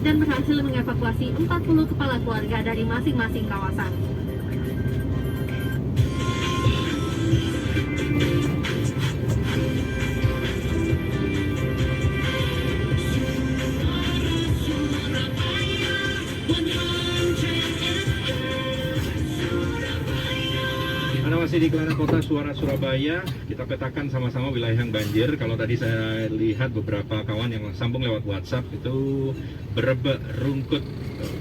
dan berhasil mengevakuasi 40 kepala keluarga dari masing-masing kawasan. Anda masih di Kelana Kota Suara Surabaya. Kita petakan sama-sama wilayah yang banjir. Kalau tadi saya lihat beberapa kawan yang sambung lewat WhatsApp itu Brebek, Rungkut,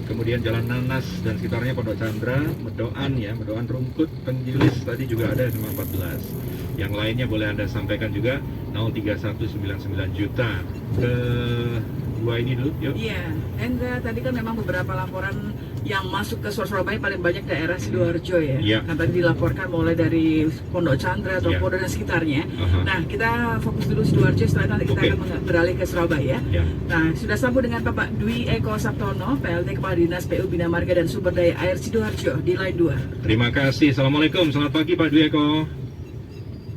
kemudian Jalan Nanas dan sekitarnya Pondok Chandra, Medoan Rungkut, Penggilis tadi juga ada SMA 14. Yang lainnya boleh Anda sampaikan juga 03199 juta ke dua ini dulu, yuk. Iya, Hendra, tadi kan memang beberapa laporan yang masuk ke Surabaya paling banyak daerah Sidoarjo ya. Iya. Kan tadi dilaporkan mulai dari Pondok Chandra, Iya. Topo dan sekitarnya. Aha. Nah, kita fokus dulu Sidoarjo, setelah nanti kita Oke. akan beralih ke Surabaya. Ya. Nah, sudah sambung dengan Bapak Dwi Eko Sabtono, PLT Kepala Dinas PU Bina Marga dan Sumber Daya Air Sidoarjo di line 2. Terima kasih. Assalamualaikum. Selamat pagi Pak Dwi Eko.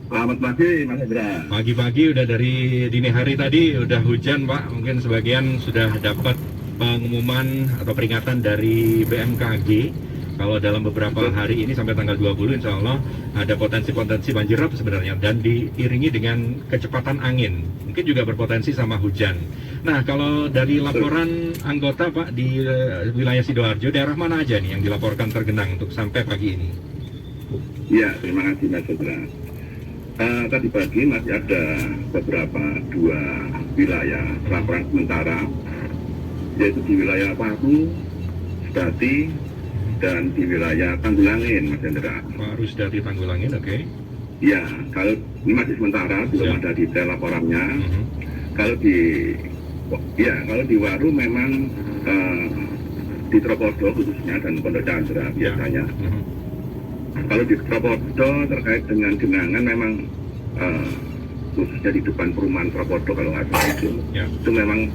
Selamat pagi Mas Hendra. Pagi-pagi udah dari dini hari tadi udah hujan Pak. Mungkin sebagian sudah dapat pengumuman atau peringatan dari BMKG kalau dalam beberapa hari ini sampai tanggal 20 insya Allah ada potensi-potensi banjir rob sebenarnya dan diiringi dengan kecepatan angin. Mungkin juga berpotensi sama hujan. Nah, kalau dari laporan anggota Pak di wilayah Sidoarjo, daerah mana aja nih yang dilaporkan tergenang untuk sampai pagi ini? Ya, terima kasih Mas Hendra. Tadi pagi masih ada beberapa dua wilayah laporan sementara, yaitu di wilayah Paku, Sedati, dan di wilayah Tanggulangin, Mas Hendra. Harus dari Tanggulangin, oke. Ya, kalau ini masih sementara, belum ada detail laporannya. Kalau di Waru memang di Tropodo khususnya dan Pondok Chandra biasanya. Kalau di Tropodo terkait dengan genangan memang khususnya di depan perumahan Tropodo kalau nggak salah itu memang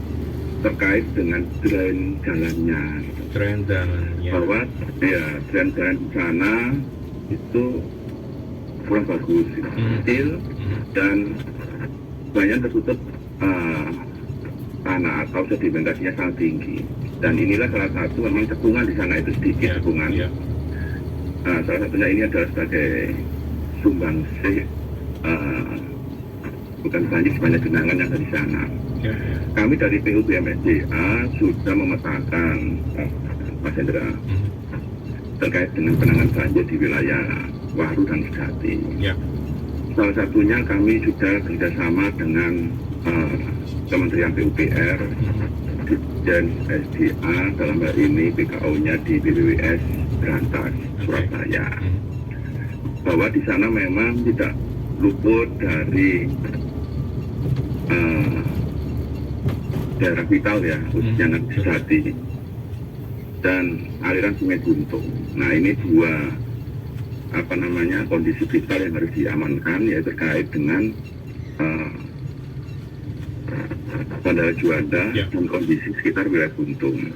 terkait dengan drain jalannya. Drain jalannya. Bahwa ya drain jalan di sana itu kurang bagus, kecil dan banyak tertutup tanah atau sedimentasinya sangat tinggi. Dan inilah salah satu memang cekungan di sana itu sedikit cekungan. Salah satunya ini adalah sebagai sumbangsih bukan banjir sebanyak genangan yang ada di sana. Kami dari PU BMSDA sudah memetakan Mas Hendra terkait dengan penanganan banjir di wilayah Waru dan Sedati. Salah satunya kami juga kerjasama dengan Kementerian PUPR dan SDA dalam hal ini PKO-nya di BPWS Berantas Surabaya, bahwa di sana memang tidak luput dari daerah vital ya, khususnya Sedati dan aliran Sungai Guntung. Nah, ini dua kondisi vital yang harus diamankan, yaitu terkait dengan Bandara Juanda dan kondisi sekitar wilayah Guntung.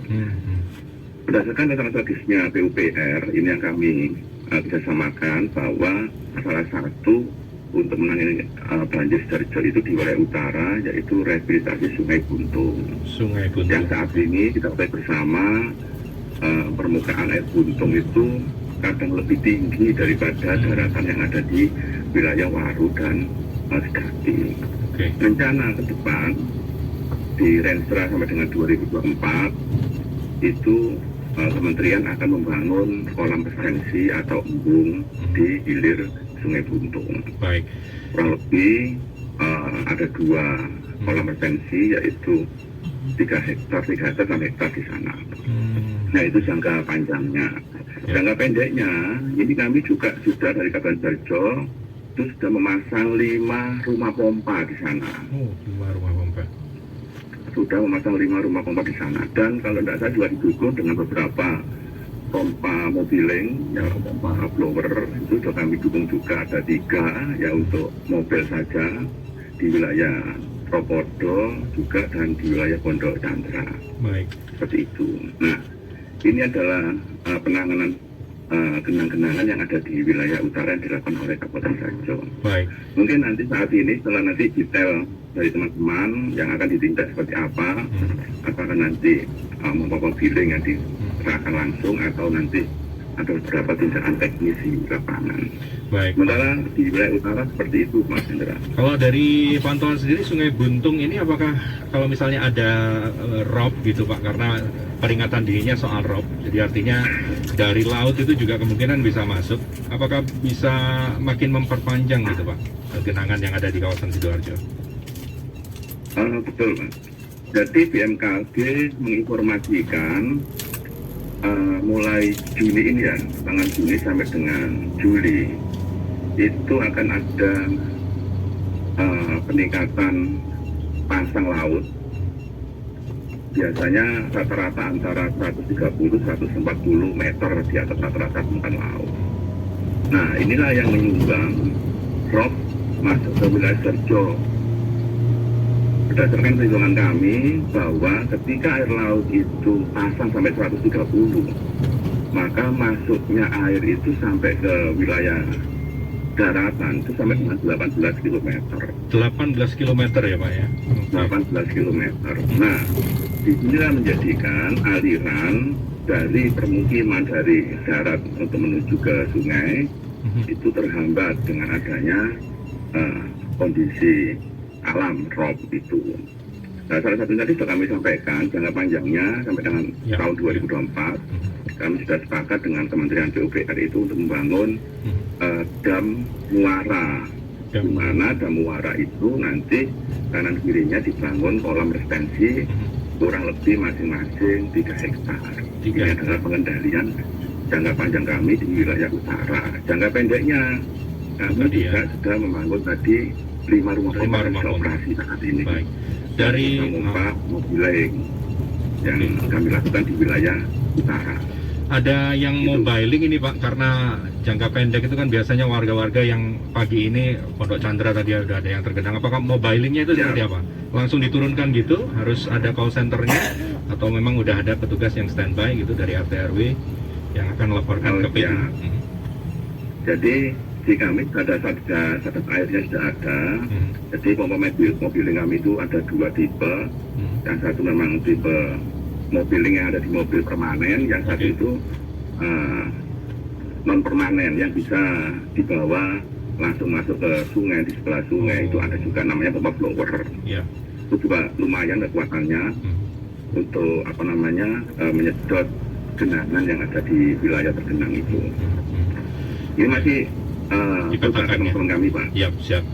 Berdasarkan data strategisnya PUPR, ini yang kami kerjasamakan bahwa salah satu untuk menangani banjir Sidoarjo itu di wilayah utara, yaitu rehabilitasi Sungai Guntung. Yang saat ini kita ketahui bersama permukaan air Guntung itu kadang lebih tinggi daripada daratan yang ada di wilayah Waru dan Sedati. Rencana ke depan di Renstra sampai dengan 2024 itu Kementerian akan membangun kolam retensi atau embung di hilir Sungai Guntung. Kurang lebih ada dua kolam retensi, yaitu 3 hektar sampai hektar di sana. Nah, itu jangka panjangnya. Jangka pendeknya, ini kami juga sudah dari Kabupaten Sidoarjo itu sudah memasang 5 rumah pompa di sana. 5 rumah pompa. Sudah memasang 5 rumah pompa di sana, dan kalau tidak salah juga didukung dengan beberapa pompa mobiling, ya pompa blower itu sudah kami dukung juga, ada 3 ya untuk mobil saja di wilayah Tropodo juga dan di wilayah Pondok Chandra. Seperti itu. Nah, ini adalah penanganan genangan-genangan yang ada di wilayah utara yang dilakukan oleh Kabupaten Sidoarjo. Mungkin nanti saat ini setelah nanti detail dari teman-teman yang akan ditindak seperti apa, apakah nanti mobiling yang diserahkan langsung atau nanti ada beberapa tindakan teknis di lapangan. Baik. Sementara di wilayah utara seperti itu, Mas Indra. Kalau dari pantauan sendiri Sungai Buntung ini apakah kalau misalnya ada rob gitu Pak, karena peringatan dininya soal rob, jadi artinya dari laut itu juga kemungkinan bisa masuk, apakah bisa makin memperpanjang gitu Pak genangan yang ada di kawasan Sidoarjo? Betul, Mas. Jadi BMKG menginformasikan mulai Juni ini ya, tanggal Juni sampai dengan Juli itu akan ada peningkatan pasang laut. Biasanya rata-rata antara 130-140 meter di atas rata-rata permukaan laut. Nah, inilah yang menyumbang rob masuk ke wilayah Sidoarjo. Berdasarkan perhitungan kami bahwa ketika air laut itu pasang sampai 130, maka masuknya air itu sampai ke wilayah daratan itu sampai dengan 18 km. 18 km ya Pak ya? 18 km. Nah, disinilah menjadikan aliran dari permukiman dari darat untuk menuju ke sungai itu terhambat dengan adanya kondisi alam rob itu. Nah, salah satunya tadi sudah kami sampaikan jangka panjangnya sampai dengan tahun 2024 kami sudah sepakat dengan Kementerian PUPR itu untuk membangun dam muara, di mana dam muara itu nanti kanan kirinya dibangun kolam retensi kurang lebih masing-masing 3 hektar. Ini adalah pengendalian jangka panjang kami di wilayah utara. Jangka pendeknya kami juga sudah membangun tadi 5 rumah pompa operasi saat ini. Baik. Dari pompa mobiling yang kami lakukan di wilayah utara. Ada yang mobiling ini Pak, karena jangka pendek itu kan biasanya warga-warga yang pagi ini Pondok Chandra tadi ada yang tergenang. Apakah mobilingnya itu seperti apa? Langsung diturunkan gitu? Harus ada call centernya? Atau memang udah ada petugas yang standby gitu dari RT RW yang akan melaporkan ke PU? Jadi di kami ada satgas airnya sudah ada. Jadi pompa mobiling kami itu ada 2 tipe. Yang satu memang tipe mobiling yang ada di mobil permanen, yang satu itu non permanen yang bisa dibawa langsung masuk ke sungai. Di sebelah sungai itu ada juga namanya pompa blower. Itu juga lumayan kekuatannya untuk menyedot genangan yang ada di wilayah tergenang itu. Ini masih teman kami Pak. Siap.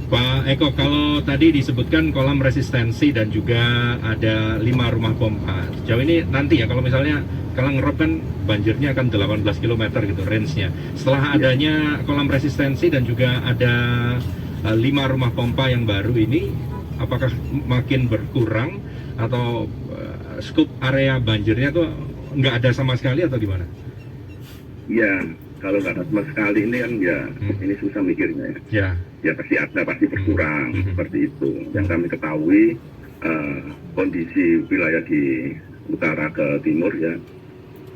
Pak Eko, kalau tadi disebutkan kolam resistensi dan juga ada 5 rumah pompa. Sejauh ini nanti ya kalau misalnya kalau ngerop kan banjirnya akan 18 km gitu range-nya. Setelah adanya kolam resistensi dan juga ada 5 rumah pompa yang baru ini, apakah makin berkurang atau skup area banjirnya tuh nggak ada sama sekali atau gimana? Ya, kalau nggak ada sama sekali ini kan ini susah mikirnya ya. Ya pasti ada, pasti berkurang seperti itu. Yang kami ketahui kondisi wilayah di utara ke timur ya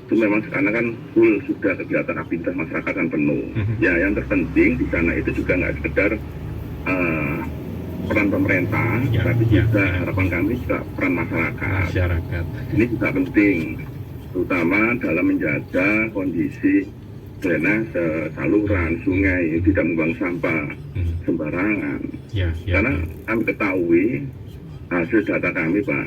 itu memang sekarang kan full sudah kegiatan aktivitas masyarakat kan penuh. Ya yang terpenting di sana itu juga nggak sekedar peran pemerintah, tapi juga harapan kami juga peran masyarakat. Ini juga penting, terutama dalam menjaga kondisi drainase saluran sungai tidak membuang sampah sembarangan. Karena kami ketahui hasil data kami Pak,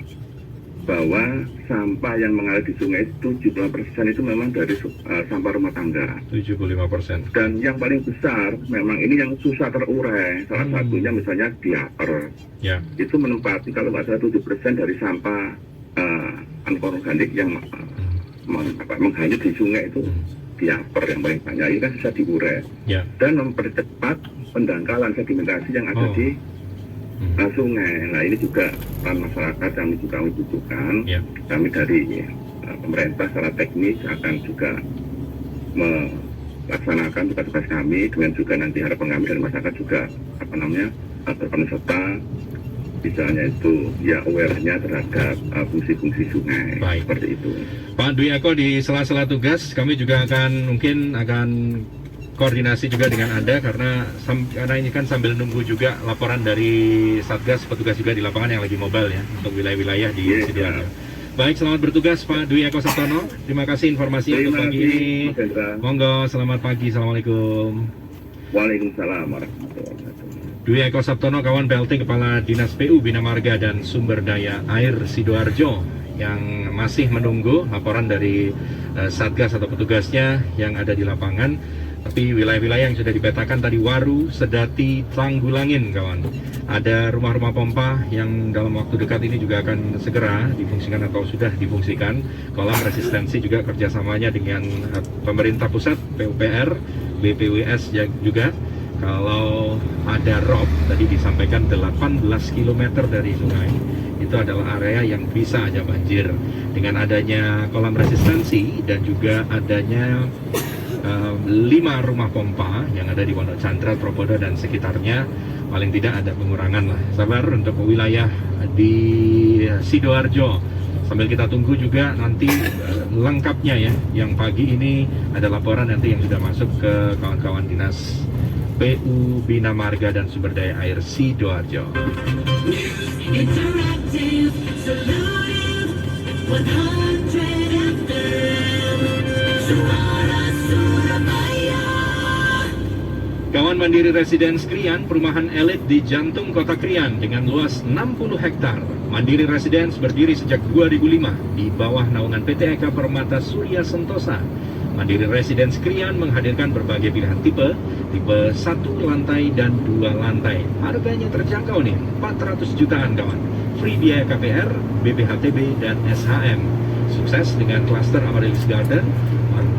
bahwa sampah yang mengalir di sungai itu 70% itu memang dari sampah rumah tangga. 75%. Dan yang paling besar memang ini yang susah terurai. Salah satunya misalnya diaper. Itu menempati kalau nggak salah 7% dari sampah anorganik yang menghanyut di sungai itu. Diaper yang paling banyak ini kan bisa diurai dan mempercepat pendangkalan sedimentasi yang ada di sungai. Nah ini juga peran masyarakat kami juga membutuhkan. Kami dari pemerintah secara teknis akan juga melaksanakan tugas-tugas kami dengan juga nanti harapan kami dan masyarakat juga berperan serta misalnya itu aware-nya terhadap fungsi-fungsi sungai. Seperti itu. Pak Dwi Eko, di sela-sela tugas kami juga akan koordinasi juga dengan Anda karena ini kan sambil nunggu juga laporan dari Satgas, petugas juga di lapangan yang lagi mobile ya untuk wilayah-wilayah di Sidoarjo. Baik, selamat bertugas Pak Dwi Eko Sabtono. Terima kasih informasi untuk pagi ini. Monggo, selamat pagi. Assalamualaikum. Waalaikumsalam warahmatullahi wabarakatuh. Dwi Eko Sabtono, kawan PLT Kepala Dinas PU Bina Marga dan Sumber Daya Air Sidoarjo yang masih menunggu laporan dari Satgas atau petugasnya yang ada di lapangan. Tapi wilayah-wilayah yang sudah dipetakan tadi Waru, Sedati, Tanggulangin kawan. Ada rumah-rumah pompa yang dalam waktu dekat ini juga akan segera difungsikan atau sudah difungsikan. Kolam resistensi juga kerjasamanya dengan pemerintah pusat, PUPR, BPWS juga. Kalau ada rob, tadi disampaikan 18 km dari sungai, itu adalah area yang bisa aja banjir. Dengan adanya kolam resistensi dan juga adanya 5 rumah pompa yang ada di Pondok Chandra, Tropodo dan sekitarnya, paling tidak ada pengurangan lah. Sabar untuk wilayah di Sidoarjo. Sambil kita tunggu juga nanti lengkapnya ya. Yang pagi ini ada laporan nanti yang sudah masuk ke kawan-kawan dinas PU Bina Marga dan Sumber Daya Air Sidoarjo. Kawan Mandiri Residence Krian, perumahan elit di jantung kota Krian dengan luas 60 hektar. Mandiri Residence berdiri sejak 2005 di bawah naungan PT Eka Permata Surya Sentosa. Mandiri Residence Krian menghadirkan berbagai pilihan tipe 1 lantai dan 2 lantai. Harganya terjangkau nih, 400 jutaan kawan. Free biaya KPR, BPHTB dan SHM. Sukses dengan klaster Amaryllis Garden,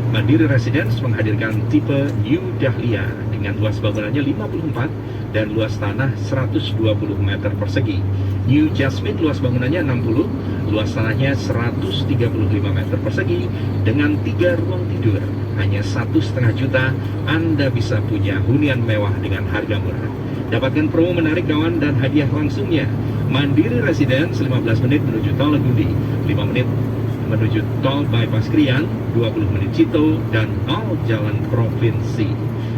Mandiri Residence menghadirkan tipe New Dahlia dengan luas bangunannya 54 dan luas tanah 120 meter persegi. New Jasmine luas bangunannya 60, luas tanahnya 135 meter persegi dengan 3 ruang tidur. Hanya 1,5 juta Anda bisa punya hunian mewah dengan harga murah. Dapatkan promo menarik kawan dan hadiah langsungnya. Mandiri Residence 15 menit menuju Tol Legundi, 5 menit menuju Tol Bypass Krian, 20 menit Cito, dan 0 Jalan Provinsi.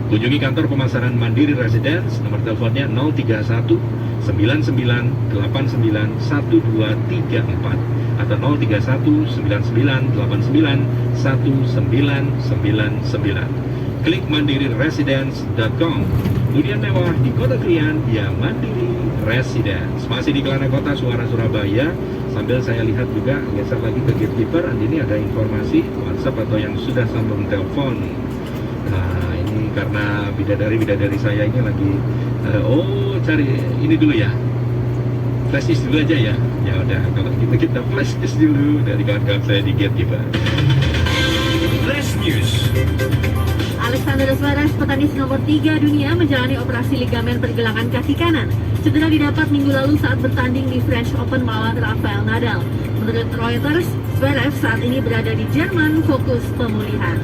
Kunjungi kantor pemasaran Mandiri Residence, nomor teleponnya 031 99 89 1234 atau 031 99 89 1999. Klik mandiriresidence.com. Hunian mewah di Kota Krian, ya Mandiri Residence. Masih di Kelana Kota, Suara Surabaya. Sambil saya lihat juga, geser lagi ke gatekeeper. Ini ada informasi WhatsApp atau yang sudah sambung telepon. Nah, ini karena bidadari saya ini lagi cari ini dulu ya. Flash disk dulu aja ya. Ya udah, kalau gitu kita flash disk dulu dari kawan-kawan saya di gatekeeper. Flash News. Alexander Zverev, petenis nomor 3 dunia, menjalani operasi ligamen pergelangan kaki kanan. Cedera didapat minggu lalu saat bertanding di French Open melawan Rafael Nadal. Menurut Reuters, Zverev saat ini berada di Jerman fokus pemulihan.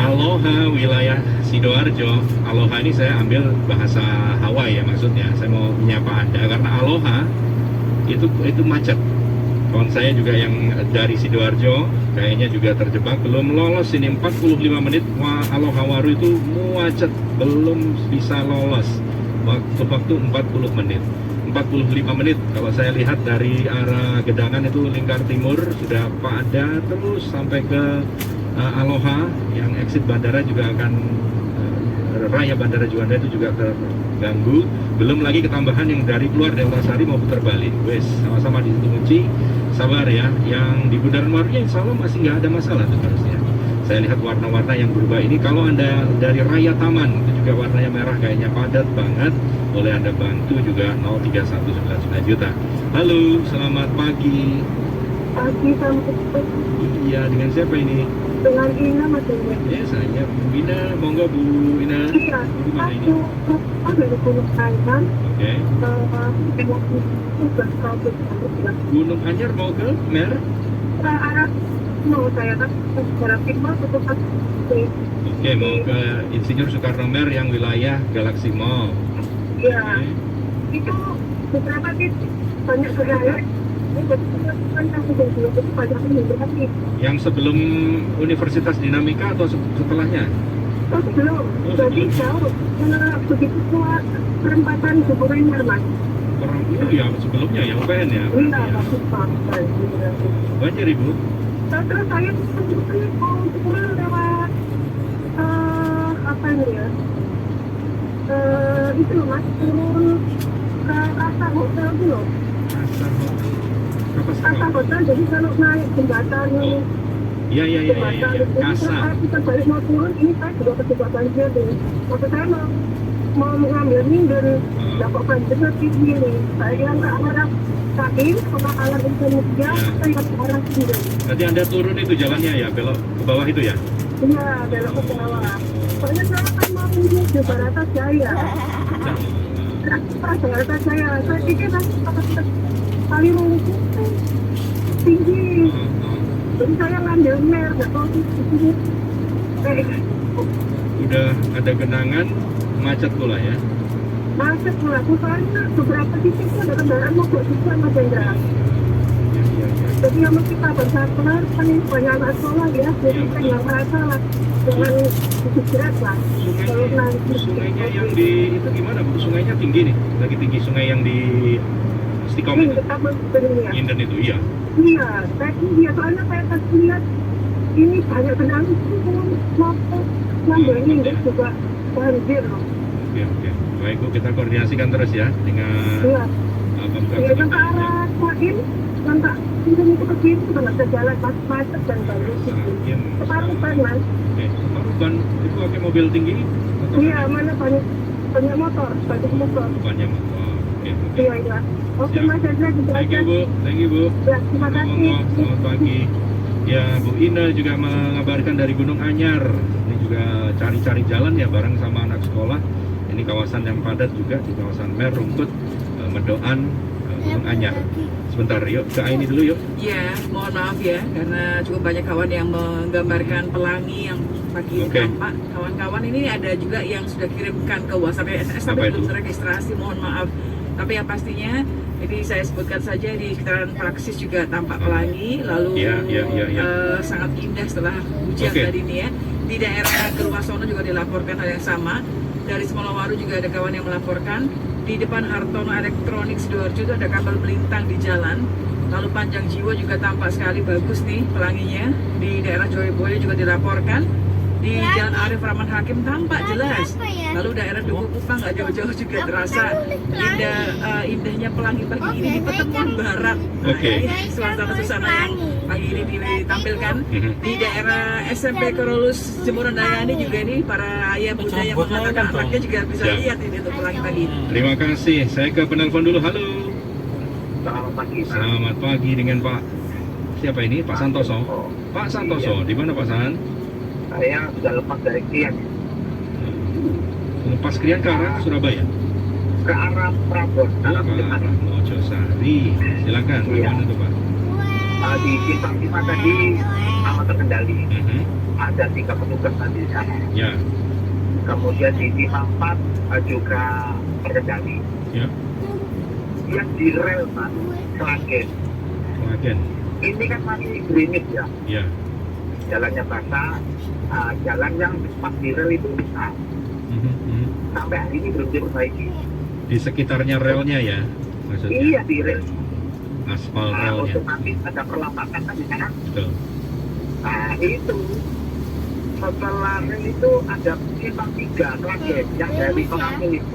Aloha wilayah Sidoarjo. Aloha ini saya ambil bahasa Hawaii ya, maksudnya saya mau menyapa Anda karena aloha itu macet. Kawan saya juga yang dari Sidoarjo kayaknya juga terjebak, belum lolos ini 45 menit. Aloha Waru itu macet, belum bisa lolos. Waktu 40 menit. 45 menit kalau saya lihat dari arah Gedangan itu lingkar timur sudah padat terus sampai ke Aloha, yang exit bandara juga akan raya Bandara Juanda itu juga terganggu. Belum lagi ketambahan yang dari keluar dari Wonosari mau putar balik. Wes, sama-sama di situ kunci. Sabar ya. Yang di Bundaran Warunya insya Allah masih nggak ada masalah tuh harusnya. Saya lihat warna-warna yang berubah ini. Kalau Anda dari Raya Taman itu juga warnanya merah, kayaknya padat banget. Boleh Anda bantu juga 031999 juta. Halo, selamat pagi. Pagi, selamat pagi. Iya, dengan siapa ini? Dengan Ina, Mas Ina. Ya, saya Bu Ina. Monggo Bu Ina. Iya, Di mana ini? aku dari Gunung Anyar. Oke. Gunung Anyar mau ke Mer? Ke arah mau saya kan secara timur untuk Oke, mau ke Insinyur Soekarno Mer yang wilayah Galaxy Mall. Iya. Itu beberapa titik banyak sekali. Ini jadi kan yang sudah dulu itu banyak menghindari. Yang sebelum Universitas Dinamika atau setelahnya? Terus belum, jadi jauh. Karena begitu kuat perempatan Jepurenya, Mas. Orang itu ya sebelumnya ya UPN ya? Iya, Ya. masih sampai. Banjir Ibu? Terus saya sebetulnya mau turun lewat apa ini ya? Itu Mas, turun ke Rasa Hotel itu loh. Rasa Hotel, jadi kalau naik jembatan Iya. Kasa. kita balik mau turun, ini saya juga kejebak banjir tuh. Waktu saya mau mengambil minder, dapat banjirnya tinggi nih. Saya yang ke arah kaki, sama alat Indonesia, saya ke arah sini. Nanti Anda turun itu jalannya ya, belok ke bawah itu ya? Iya, belok ke bawah. Soalnya saya kan mau menuju ke Barata Jaya. Barata Jaya, saya pikir nanti kali rumput tinggi. Jadi saya ngambil mer, nggak tahu di sini. Udah ada genangan, macet pula ya? Macet pula, soalnya beberapa titik itu ada kendaraan mogok juga Mas Hendra. Iya. Jadi yang kita bersama kan banyak anak sekolah ya, jadi saya nggak merasa lah dengan berat lah. Kalau nanti Sungainya yang di itu gimana Bu? Sungainya tinggi nih, lagi tinggi sungai yang di Stikom itu. kita berpikirnya. Inden itu, iya. Iya, iya soalnya saya kasih lihat ini banyak kendaraan itu mau ngambil ini juga banjir loh. Oke. Baik Bu, kita koordinasikan terus ya dengan Iya. Pemkab Iya, kan ke setempat ya. arah Sain, kan tak itu ke sini sudah nggak bisa jalan, macet dan banjir gitu. Yang Separuhan Mas. Oke, Separuhan itu pakai mobil tinggi? Atau Iya, mana banyak motor, banyak motor. banyak motor? Oke. Iya. Oke Siap. Mas Hendra, gitu Thank aja. you Bu, Ya, terima kasih. Ngomong-ngomong, selamat pagi. Ya, Bu Ina juga mengabarkan dari Gunung Anyar. Ini juga cari-cari jalan ya bareng sama anak sekolah. Ini kawasan yang padat juga di kawasan Mer, Rungkut, Medoan, Gunung Anyar. Sebentar, yuk ke Aini dulu yuk. Ya, mohon maaf ya, karena cukup banyak kawan yang menggambarkan pelangi yang pagi ini Oke. tampak. Kawan-kawan ini ada juga yang sudah kirimkan ke WhatsApp ya, SMS Apa tapi itu? belum terregistrasi, mohon maaf. Tapi yang pastinya, ini saya sebutkan saja di sekitaran Praksis juga tampak pelangi, lalu Iya. sangat indah setelah hujan Oke. tadi ini ya. Di daerah Gerwasono juga dilaporkan hal yang sama. Dari Semolawaru juga ada kawan yang melaporkan. Di depan Hartono Elektronik Sidoarjo itu ada kabel melintang di jalan. Lalu Panjang Jiwa juga tampak sekali bagus nih pelanginya. Di daerah Joyoboyo juga dilaporkan. Di Jalan Arif Rahman Hakim tampak jelas. Lalu daerah Duku Kupang nggak jauh-jauh juga terasa indahnya pelangi pagi ini di Petemuan Barat. Nah, Oke. ini suasana yang pagi ini ditampilkan. Mhm. Di daerah SMP Korolus Jemuran Dayani juga ini para ayah bunda yang mengatakan anaknya juga bisa Ya. lihat ini untuk pelangi pagi ini. Terima kasih. Saya ke penelpon dulu. Halo. Selamat pagi, Pak. Selamat pagi dengan Pak. Siapa ini? Pak Santoso. Pak Santoso, di mana Pak San? Saya sudah lepas dari Kian Lepas Krian ke arah Surabaya. ke arah Prabon, Oh, ke arah Mojosari. Silakan. Iya. Bagaimana tuh Pak? Di Simpang 5 tadi aman terkendali. Mhm. Ada 3 petugas tadi di sana. Ya. Kemudian di Simpang 4 juga terkendali. Ya. Yang di rel Mas, Selagen. Selagen. Ini kan masih gerimis ya. Ya. Jalannya basah, jalan yang pas di rel itu bisa. Mhm. Sampai hari ini belum diperbaiki. Di sekitarnya relnya ya, maksudnya Iya di rel. aspal relnya. Otomatis ada perlambatan kan di sana. Betul. Nah itu setelah rel itu ada simpang 3 Selagen yang dari pengambil itu.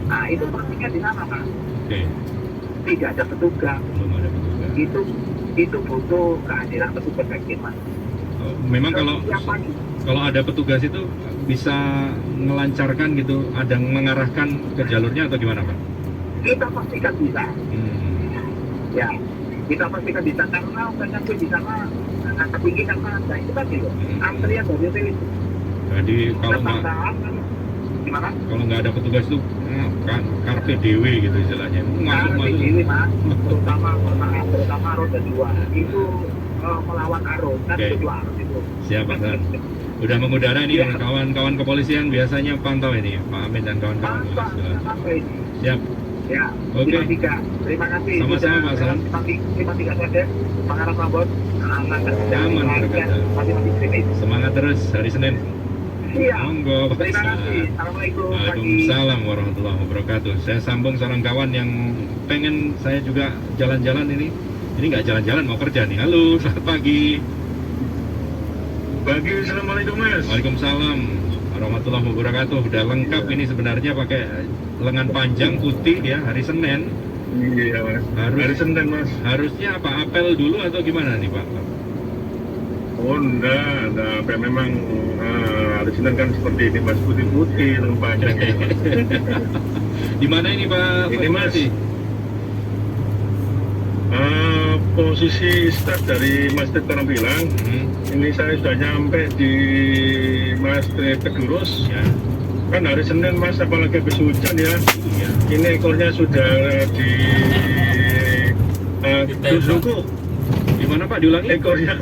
Nah itu pastinya di sana Pak. Oke, Tidak ada petugas. belum ada petugas. Itu butuh kehadiran petugas lagi Mas. Oh, memang Setiap pagi kalau ada petugas itu bisa melancarkan gitu, ada mengarahkan ke jalurnya atau gimana Pak? kita pastikan bisa. Ya, kita pastikan bisa karena banyak di sana tinggi kan ada itu tadi loh. Antrian dari rel itu. Jadi kalau nggak Gimana? kalau nggak ada petugas itu kan karpe dewe gitu istilahnya. Nah, Masuk. ini Mas, terutama roda 2 itu melawan arus, kan Oke. itu 2 arus itu. Siap Pak San. Udah mengudara ini Iya. kawan-kawan kepolisian biasanya pantau ini Pak Amin dan kawan-kawan. Mantap, sampai ini. Siap. Ya, Oke. 53. Terima kasih. Sama-sama, Pak Hasan. 53 saja. Pangarap Rambut. Aman. Nyaman, berkata. Masih sini. Semangat terus hari Senin. Iya. Monggo, Pak Terima Hasan. kasih. Assalamualaikum. Pagi. Waalaikumsalam warahmatullahi wabarakatuh. Saya sambung seorang kawan yang pengen saya juga jalan-jalan ini. Ini nggak jalan-jalan, mau kerja nih. Halo, selamat pagi. Pagi. Assalamualaikum Mas. Waalaikumsalam warahmatullahi wabarakatuh. Udah lengkap ini sebenarnya pakai lengan panjang putih ya, hari Senin. Iya Mas. Hari Senin Mas. Harusnya apa, apel dulu atau gimana nih Pak? Oh enggak. Apa memang hari Senin kan seperti ini Mas, putih-putih, lengan panjang. Ya, Mas. Di mana ini Pak? Ini, Mas. Posisi? Posisi start dari Masjid Karampilang. Ini saya sudah nyampe di Masjid Kedurus. Ya. Kan hari Senin Mas, apalagi habis hujan ya. Ya. Ini ekornya sudah di Kedurus Duku. Di mana Pak? Diulangi? Ekornya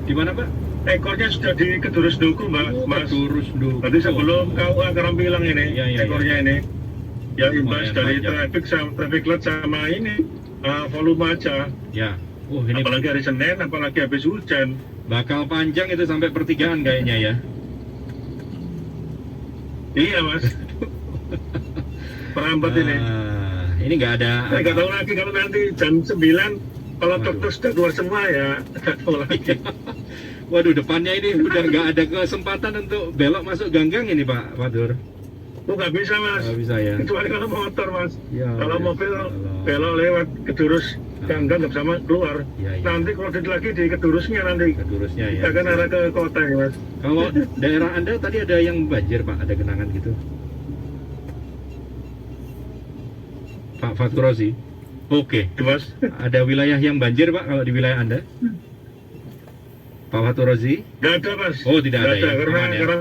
Di mana Pak? ekornya sudah di Kedurus Duku Mbak, Mas. Kedurus Duku. Berarti sebelum KUA Karampilang ini, Ya, ya, ekornya ini. Ya imbas Lumayan dari panjang. traffic light sama ini volume aja. Ya. Ini Apalagi hari Senin, apalagi habis hujan. bakal panjang itu sampai pertigaan kayaknya ya. Iya Mas. Perambat ini. Ini nggak ada. Saya nggak tahu lagi kalau nanti jam 9 kalau dokter sudah keluar semua ya, nggak tahu lagi. Waduh, depannya ini udah nggak ada kesempatan untuk belok masuk ganggang ini Pak Fatur. Oh nggak bisa Mas. Nggak bisa ya. Kecuali kalau motor Mas. Ya, Kalau ya, mobil Allah. belok lewat Kedurus ganggang nggak bisa keluar. Ya, ya. Nanti kalau lagi di Kedurusnya nanti. Kedurusnya ya. Kita akan arah ke kota ya Mas. Kalau daerah Anda tadi ada yang banjir Pak, ada genangan gitu. Pak Faturozi. Oke. Mas. Ada wilayah yang banjir Pak kalau di wilayah Anda? Pak Faturozi? Nggak ada Mas. Oh, tidak ada Nggak ya. karena Aman ya. karena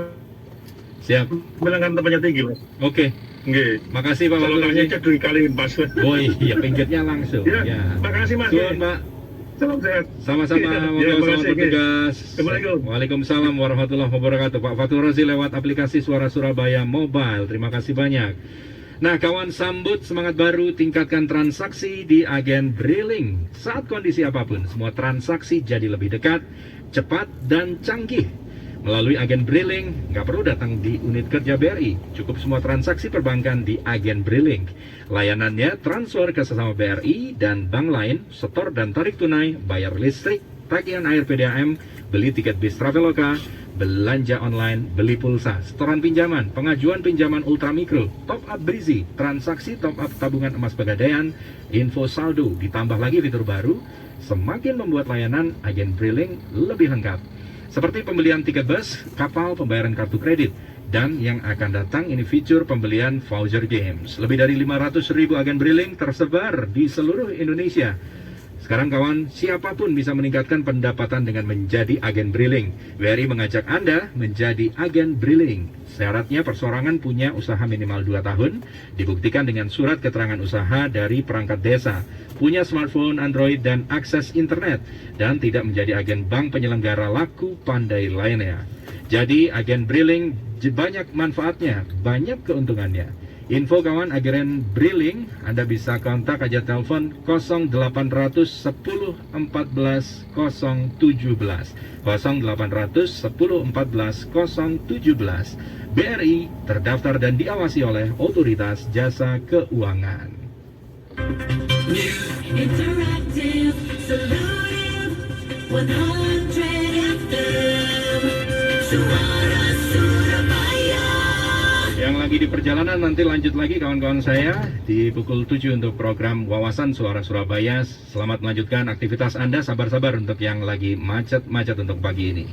Siap. bilang kan tempatnya tinggi Mas. Oke. Nggih. Makasih Pak Kalau Faturozi. cek dua kali pas. Oh iya, pinggirnya langsung. Ya, Ya. makasih Mas. Suun Pak. Salam sehat. Sama-sama, Ya, monggo makasih, selamat Ki. bertugas. Assalamualaikum. Waalaikumsalam warahmatullahi wabarakatuh. Pak Faturozi lewat aplikasi Suara Surabaya Mobile. Terima kasih banyak. Nah, kawan, sambut semangat baru, tingkatkan transaksi di agen Briling. Saat kondisi apapun, semua transaksi jadi lebih dekat, cepat, dan canggih. Melalui agen Briling, nggak perlu datang di unit kerja BRI. Cukup semua transaksi perbankan di agen Briling. Layanannya transfer ke sesama BRI dan bank lain, setor dan tarik tunai, bayar listrik, tagihan air PDAM, beli tiket bis Traveloka, belanja online, beli pulsa, setoran pinjaman, pengajuan pinjaman ultramikro, top up Brizi, transaksi top up tabungan emas Pegadaian, info saldo, ditambah lagi fitur baru, semakin membuat layanan agen Briling lebih lengkap. Seperti pembelian tiket bus, kapal, pembayaran kartu kredit, dan yang akan datang ini fitur pembelian voucher games. Lebih dari 500.000 agen Briling tersebar di seluruh Indonesia. Sekarang kawan, siapapun bisa meningkatkan pendapatan dengan menjadi agen Briling. BRI mengajak Anda menjadi agen Briling. Syaratnya perseorangan punya usaha minimal 2 tahun, dibuktikan dengan surat keterangan usaha dari perangkat desa, punya smartphone Android dan akses internet, dan tidak menjadi agen bank penyelenggara laku pandai lainnya. Jadi agen Briling banyak manfaatnya, banyak keuntungannya. Info kawan agen Briling, Anda bisa kontak aja telepon 0800 10 14 017 0800 10 14 017. BRI terdaftar dan diawasi oleh Otoritas Jasa Keuangan. Interactive, solutive, 100 FM, Suara Surabaya. Yang lagi di perjalanan nanti lanjut lagi kawan-kawan saya di pukul 7 untuk program Wawasan Suara Surabaya. Selamat melanjutkan aktivitas Anda, sabar-sabar untuk yang lagi macet-macet untuk pagi ini.